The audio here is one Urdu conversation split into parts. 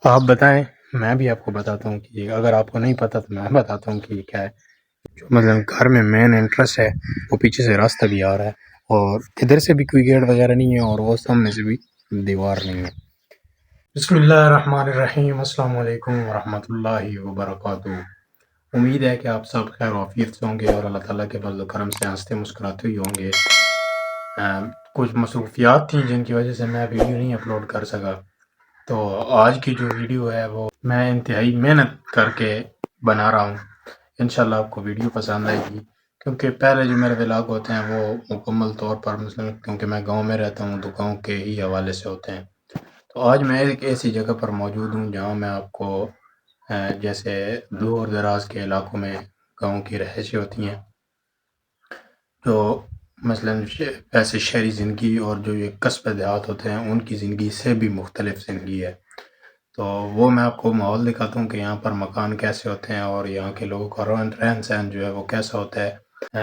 آپ بتائیں، میں بھی آپ کو بتاتا ہوں کہ اگر آپ کو نہیں پتہ تو میں بتاتا ہوں کہ یہ کیا ہے۔ جو مطلب گھر میں مین انٹرسٹ ہے وہ پیچھے سے راستہ بھی آ رہا ہے، اور ادھر سے بھی کوئی گیٹ وغیرہ نہیں ہے، اور وہ سامنے سے بھی دیوار نہیں ہے۔ بسم اللہ الرحمن الرحیم، السلام علیکم ورحمۃ اللہ وبرکاتہ۔ امید ہے کہ آپ سب خیر و عافیت سے ہوں گے اور اللہ تعالیٰ کے فضل و کرم سے ہنستے مسکراتے ہوئے ہوں گے۔ کچھ مصروفیات تھیں جن کی وجہ سے میں ویڈیو نہیں اپلوڈ کر سکا، تو آج کی جو ویڈیو ہے وہ میں انتہائی محنت کر کے بنا رہا ہوں۔ انشاءاللہ آپ کو ویڈیو پسند آئے گی، کیونکہ پہلے جو میرے ولاگ ہوتے ہیں وہ مکمل طور پر مثلا کیونکہ میں گاؤں میں رہتا ہوں تو گاؤں کے ہی حوالے سے ہوتے ہیں۔ تو آج میں ایک ایسی جگہ پر موجود ہوں جہاں میں آپ کو جیسے دور دراز کے علاقوں میں گاؤں کی رہائشیں ہوتی ہیں، جو مثلا ایسے شہری زندگی اور جو یہ قصبے دیہات ہوتے ہیں ان کی زندگی سے بھی مختلف زندگی ہے۔ تو وہ میں آپ کو ماحول دکھاتا ہوں کہ یہاں پر مکان کیسے ہوتے ہیں اور یہاں کے لوگوں کا رہن سہن جو ہے وہ کیسا ہوتا ہے،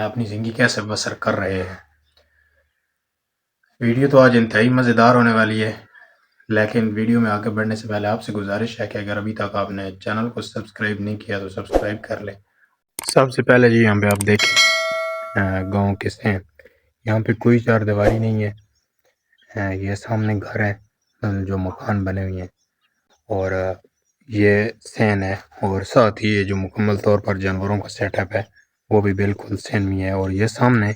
اپنی زندگی کیسے بسر کر رہے ہیں۔ ویڈیو تو آج انتہائی مزیدار ہونے والی ہے، لیکن ویڈیو میں آگے بڑھنے سے پہلے آپ سے گزارش ہے کہ اگر ابھی تک آپ نے چینل کو سبسکرائب نہیں کیا تو سبسکرائب کر لیں۔ سب سے پہلے جی یہاں پہ آپ دیکھیں گاؤں کے سین، یہاں پہ کوئی چار دیواری نہیں ہے، یہ سامنے گھر ہے جو مکان بنے ہوئے ہیں، اور یہ سین ہے، اور ساتھ ہی یہ جو مکمل طور پر جانوروں کا سیٹ اپ ہے وہ بھی بالکل سین میں ہے۔ اور یہ سامنے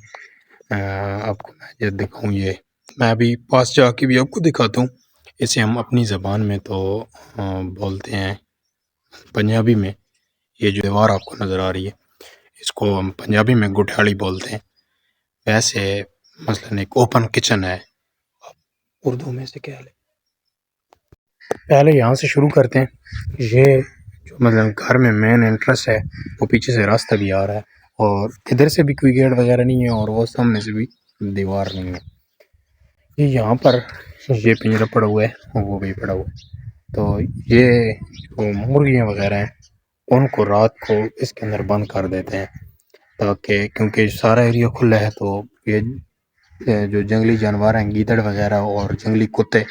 آپ کو میں یہ دکھاؤں، یہ میں ابھی پاس جا کے بھی آپ کو دکھاتا ہوں۔ اسے ہم اپنی زبان میں تو بولتے ہیں پنجابی میں، یہ جو دیوار آپ کو نظر آ رہی ہے اس کو ہم پنجابی میں گٹھاڑی بولتے ہیں۔ ویسے مثلا ایک اوپن کچن ہے، اردو میں سے کیا لیں، پہلے یہاں سے شروع کرتے ہیں۔ یہ جو مطلب گھر میں مین انٹرسٹ ہے وہ پیچھے سے راستہ بھی آ رہا ہے، اور ادھر سے بھی کوئی گیٹ وغیرہ نہیں ہے، اور وہ سامنے سے بھی دیوار نہیں ہے۔ یہ یہاں پر یہ پنجرا پڑا ہوا ہے، وہ بھی پڑا ہوا ہے، تو یہ جو مرغیاں وغیرہ ہیں ان کو رات کو اس کے اندر بند کر دیتے ہیں، تاکہ کیونکہ سارا ایریا کھلا ہے تو یہ جو جنگلی جانور ہیں گیدڑ وغیرہ اور جنگلی کتے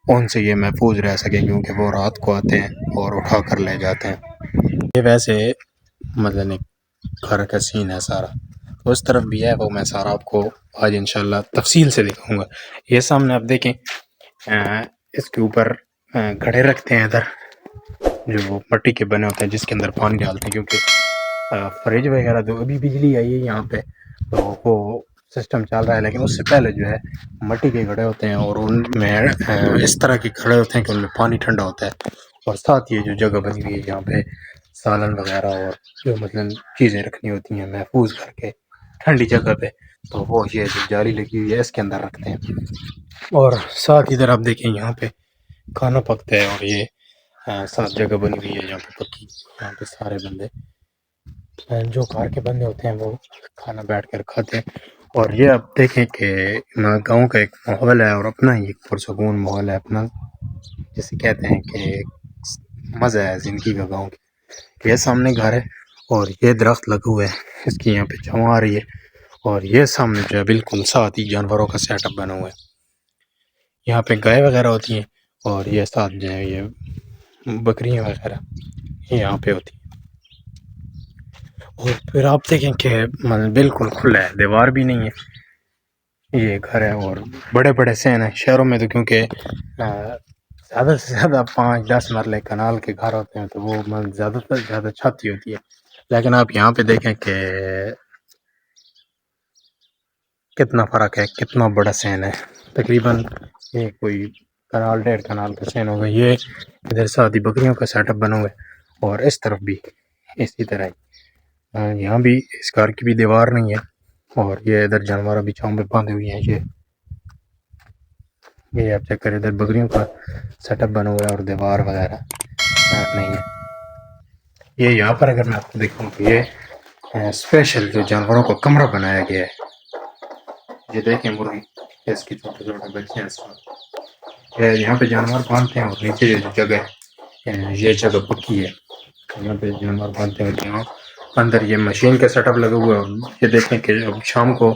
ان سے یہ محفوظ رہ سکیں، کیونکہ وہ رات کو آتے ہیں اور اٹھا کر لے جاتے ہیں۔ یہ ویسے مطلب ایک گھر کا سین ہے سارا، تو اس طرف بھی ہے وہ میں سارا آپ کو آج انشاءاللہ تفصیل سے دکھاؤں گا۔ یہ سامنے آپ دیکھیں، اس کے اوپر گھڑے رکھتے ہیں ادھر جو مٹی کے بنے ہوتے ہیں جس کے اندر پانی ڈالتے ہیں، کیونکہ فریج وغیرہ تو ابھی بجلی آئی ہے یہاں پہ تو وہ سسٹم چل رہا ہے، لیکن اس سے پہلے جو ہے مٹی کے گھڑے ہوتے ہیں، اور ان میں اس طرح کے گھڑے ہوتے ہیں کہ ان میں پانی ٹھنڈا ہوتا ہے، اور ساتھ یہ جو جگہ بنی ہوئی ہے یہاں پہ سالن وغیرہ اور جو مطلب چیزیں رکھنی ہوتی ہیں محفوظ کر کے ٹھنڈی جگہ پہ، تو وہ یہ جو جالی لگی ہوئی ہے اس کے اندر رکھتے ہیں۔ اور ساتھ ادھر آپ دیکھیں یہاں پہ کھانا پکتا ہے، اور یہ ساتھ جگہ بنی ہوئی ہے یہاں پہ پکی، یہاں پہ سارے بندے جو گھر کے بندے ہوتے ہیں وہ کھانا بیٹھ کر کھاتے ہیں۔ اور یہ آپ دیکھیں کہ گاؤں کا ایک ماحول ہے، اور اپنا ہی ایک پرسکون ماحول ہے، اپنا جسے کہتے ہیں کہ مزہ ہے زندگی کا گاؤں کی۔ یہ سامنے گھر ہے اور یہ درخت لگا ہوا ہے، اس کی یہاں پہ چھاؤں آ رہی ہے، اور یہ سامنے جو ہے بالکل ساتھ ہی جانوروں کا سیٹ اپ بنا ہوا ہے۔ یہاں پہ گائے وغیرہ ہوتی ہیں، اور یہ ساتھ جو ہے یہ بکریاں وغیرہ یہاں پہ ہوتی ہیں۔ اور پھر آپ دیکھیں کہ بالکل کھلا ہے، دیوار بھی نہیں ہے، یہ گھر ہے، اور بڑے بڑے سین ہیں۔ شہروں میں تو کیونکہ زیادہ سے زیادہ 5-10 مرلے کنال کے گھر ہوتے ہیں تو وہ زیادہ سے زیادہ چھت ہی ہوتی ہے، لیکن آپ یہاں پہ دیکھیں کہ کتنا فرق ہے، کتنا بڑا سین ہے، تقریباً یہ کوئی کنال 1.5 کنال کا سین ہوگا۔ یہ ادھر ساتھی بکریوں کا سیٹ اپ بنا ہوا ہے، اور اس طرف بھی اسی طرح ہی یہاں بھی اس گھر کی بھی دیوار نہیں ہے، اور یہ ادھر جانور بھی چھاؤں پہ باندھے ہوئے ہیں۔ یہ آپ چیک کریں، ادھر بکریوں کا سیٹ اپ بنا ہوا ہے اور دیوار وغیرہ نہیں ہے۔ یہ یہاں پر اگر میں آپ کو دیکھوں تو یہ اسپیشل جو جانوروں کو کمرہ بنایا گیا ہے، یہ دیکھیں مرغی، اس کی چھوٹے چھوٹے بچے ہیں، یہاں پہ جانور باندھتے ہیں، اور نیچے جو جگہ ہے یہ جگہ پکی ہے، یہاں پہ جانور باندھتے ہیں۔ یہاں اندر یہ مشین کا سیٹ اپ لگا ہوا ہے، یہ دیکھیں کہ اب شام کو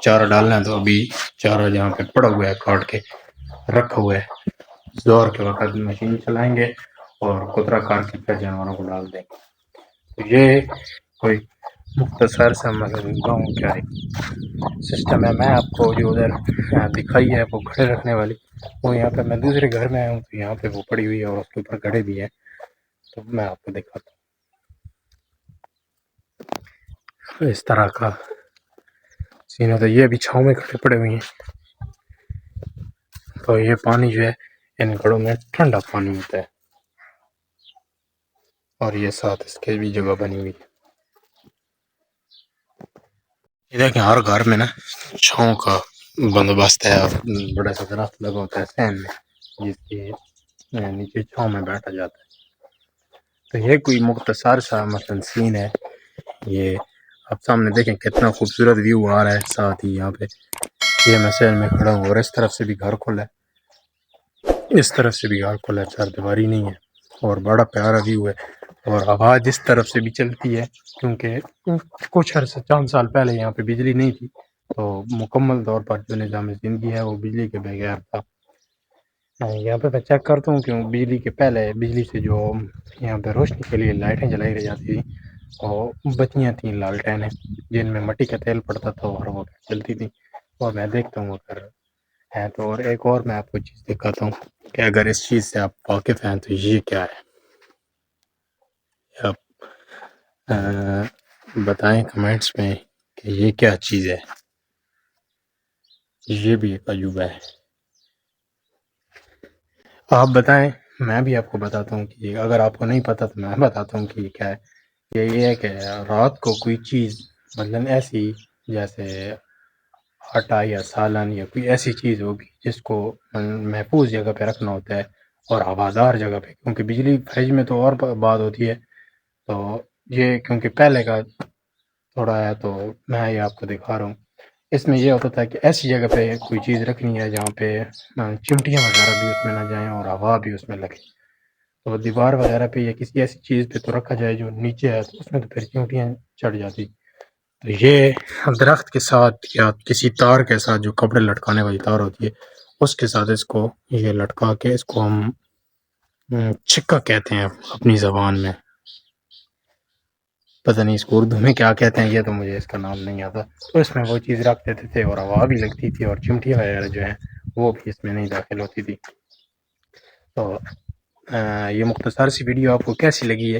چارہ ڈالنا ہے تو ابھی چارہ جہاں پہ پڑا ہوا ہے کاٹ کے رکھا ہوا ہے، زور کے وقت مشین چلائیں گے اور کترا کاٹ کے پھر جانوروں کو ڈال دیں گے. تو یہ کوئی مختصر سا گاؤں کا ایک سسٹم ہے. میں آپ کو جو ادھر دکھائی ہے وہ گھڑے رکھنے والی، وہ یہاں پہ میں دوسرے گھر میں آیا ہوں تو یہاں پہ وہ پڑی ہوئی ہے اور اس کے اوپر گھڑے بھی ہیں. تو میں آپ کو دکھاتا ہوں اس طرح کا سین ہوتا ہے. یہ ابھی چھاؤں میں کھڑے پڑے ہوئے ہیں. تو یہ پانی جو ہے ان گھڑوں میں ٹھنڈا پانی ہوتا ہے، اور یہ ساتھ اس کے بھی جگہ بنی ہوئی ہے. یہ دیکھیں ہر گھر میں نا چھاؤں کا بندوبست ہے، اور بڑا سا درخت لگا ہوتا ہے سین میں جس کے نیچے چھاؤں میں بیٹھا جاتا ہے. تو یہ کوئی مختصر سا مثلا سین ہے. یہ آپ سامنے دیکھیں کتنا خوبصورت ویو آ رہا ہے. ساتھ ہی یہاں پہ یہ میں سین میں کھڑا ہوں اور اس طرف سے بھی گھر کھلا ہے، اس طرف سے بھی گھر کھلا ہے، چار دیواری نہیں ہے اور بڑا پیارا ویو ہے. اور ہوا جس طرف سے بھی چلتی ہے، کیونکہ کچھ عرصہ چند سال پہلے یہاں پہ بجلی نہیں تھی تو مکمل طور پر جو نظام زندگی ہے وہ بجلی کے بغیر تھا. یہاں پہ میں چیک کرتا ہوں کہ بجلی کے پہلے بجلی سے جو یہاں پہ روشنی کے لیے لائٹیں جلائی رہ جاتی تھیں، اور بچیاں تھیں لالٹینیں جن میں مٹی کا تیل پڑتا تھا اور وہ چلتی تھیں. اور میں دیکھتا ہوں اگر ہے تو. اور ایک اور میں آپ کو چیز دکھاتا ہوں کہ اگر اس چیز سے آپ واقف ہیں تو یہ کیا ہے. آپ بتائیں کمنٹس میں کہ یہ کیا چیز ہے. یہ بھی ایک عجوبہ ہے. آپ بتائیں، میں بھی آپ کو بتاتا ہوں کہ اگر آپ کو نہیں پتہ تو میں بتاتا ہوں کہ یہ کیا ہے. یہ ہے کہ رات کو کوئی چیز مثلاً ایسی جیسے آٹا یا سالن یا کوئی ایسی چیز ہوگی جس کو محفوظ جگہ پہ رکھنا ہوتا ہے اور ہوادار جگہ پہ، کیونکہ بجلی فریج میں تو اور بات ہوتی ہے. تو یہ کیونکہ پہلے کا تھوڑا ہے تو میں یہ آپ کو دکھا رہا ہوں. اس میں یہ ہوتا تھا کہ ایسی جگہ پہ کوئی چیز رکھنی ہے جہاں پہ چمٹیاں وغیرہ بھی اس میں نہ جائیں اور ہوا بھی اس میں لگے. تو دیوار وغیرہ پہ یا کسی ایسی چیز پہ تو رکھا جائے جو نیچے ہے، تو اس میں تو پھر چیونٹیاں چڑھ جاتی. تو یہ درخت کے ساتھ یا کسی تار کے ساتھ جو کپڑے لٹکانے والی تار ہوتی ہے اس کے ساتھ اس کو یہ لٹکا کے اس کو ہم چھکا کہتے ہیں اپنی زبان میں. پتہ نہیں اس کو اردو میں کیا کہتے ہیں، یہ تو مجھے اس کا نام نہیں آتا. تو اس میں وہ چیز رکھ دیتے تھے اور ہوا بھی لگتی تھی اور چمٹیاں وغیرہ جو ہیں وہ بھی اس میں نہیں داخل ہوتی تھی. تو یہ مختصر سی ویڈیو آپ کو کیسی لگی ہے؟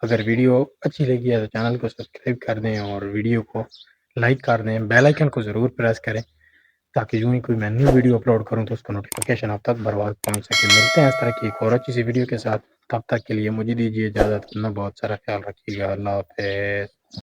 اگر ویڈیو اچھی لگی ہے تو چینل کو سبسکرائب کر دیں اور ویڈیو کو لائک کر دیں. بیل آئیکن کو ضرور پریس کریں تاکہ یوں ہی کوئی میں نیو ویڈیو اپلوڈ کروں تو اس کا نوٹیفیکیشن آپ تک بر وقت پہنچ سکے. ملتے ہیں اس طرح کی ایک اور اچھی سی ویڈیو کے ساتھ. تب تک کے لیے مجھے دیجیے اجازت. اپنا بہت سارا خیال رکھیے گا. اللہ حافظ.